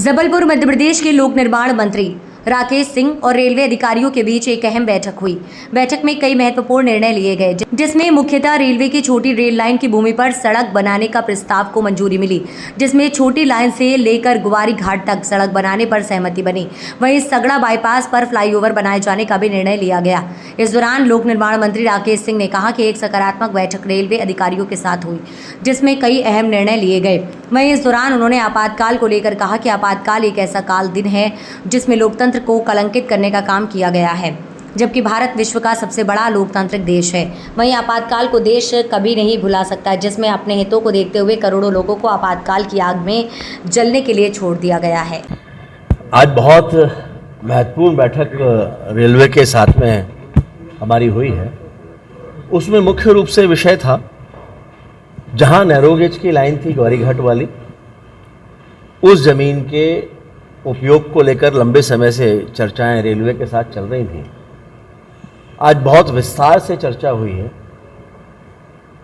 जबलपुर मध्य प्रदेश के लोक निर्माण मंत्री राकेश सिंह और रेलवे अधिकारियों के बीच एक अहम बैठक हुई। बैठक में कई महत्वपूर्ण निर्णय लिए गए, जिसमें मुख्यतः रेलवे की छोटी रेल लाइन की भूमि पर सड़क बनाने का प्रस्ताव को मंजूरी मिली, जिसमें छोटी लाइन से लेकर ग्वारी घाट तक सड़क बनाने पर सहमति बनी। वहीं सगड़ा बाईपास पर फ्लाईओवर बनाए जाने का भी निर्णय लिया गया। इस दौरान लोक निर्माण मंत्री राकेश सिंह ने कहा कि एक सकारात्मक बैठक रेलवे अधिकारियों के साथ हुई, जिसमें कई अहम निर्णय लिए गए। वहीं इस दौरान उन्होंने आपातकाल को लेकर कहा कि आपातकाल एक ऐसा काल दिन है जिसमें लोकतंत्र को कलंकित करने का काम किया गया है, जबकि भारत विश्व का सबसे बड़ा लोकतांत्रिक देश है। वहीं आपातकाल को देश कभी नहीं भुला सकता, जिसमें अपने हितों को देखते हुए करोड़ों लोगों को आपातकाल की आग में जलने के लिए छोड़ दिया गया है। आज बहुत महत्वपूर्ण बैठक रेलवे के साथ में हमारी हुई है। उसमें मुख्य रूप से विषय था, जहां नैरो गेज की लाइन थी ग्वारी घाट वाली, उस जमीन के उपयोग को लेकर लंबे समय से चर्चाएं रेलवे के साथ चल रही थी। आज बहुत विस्तार से चर्चा हुई है।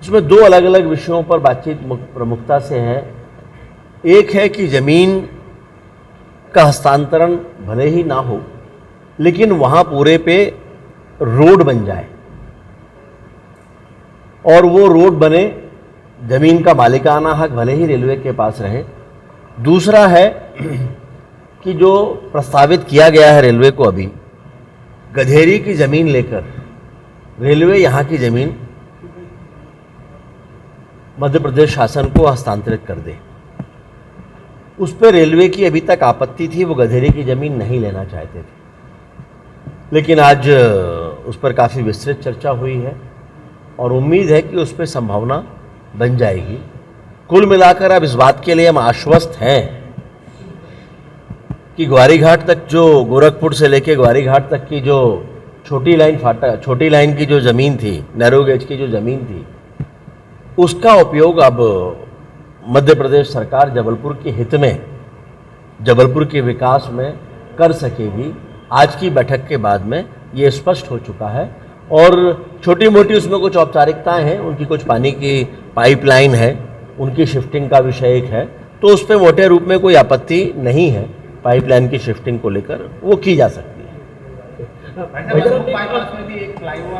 उसमें दो अलग अलग विषयों पर बातचीत प्रमुखता से है। एक है कि जमीन का हस्तांतरण भले ही ना हो, लेकिन वहां पूरे पे रोड बन जाए और वो रोड बने, जमीन का मालिकाना हक भले ही रेलवे के पास रहे। दूसरा है कि जो प्रस्तावित किया गया है रेलवे को, अभी गधेरी की जमीन लेकर रेलवे यहाँ की जमीन मध्य प्रदेश शासन को हस्तांतरित कर दे। उस पर रेलवे की अभी तक आपत्ति थी, वो गधेरी की जमीन नहीं लेना चाहते थे। लेकिन आज उस पर काफ़ी विस्तृत चर्चा हुई है और उम्मीद है कि उस पर संभावना बन जाएगी। कुल मिलाकर अब इस बात के लिए हम आश्वस्त हैं कि ग्वारी घाट तक, जो गोरखपुर से लेकर ग्वारी घाट तक की जो छोटी लाइन की जो ज़मीन थी, नैरो गेज की जो ज़मीन थी, उसका उपयोग अब मध्य प्रदेश सरकार जबलपुर के हित में, जबलपुर के विकास में कर सकेगी। आज की बैठक के बाद में ये स्पष्ट हो चुका है। और छोटी मोटी उसमें कुछ औपचारिकताएं हैं, उनकी कुछ पानी की पाइपलाइन है, उनकी शिफ्टिंग का विषय एक है, तो उस पर मोटे रूप में कोई आपत्ति नहीं है। पाइपलाइन की शिफ्टिंग को लेकर वो की जा सकती है।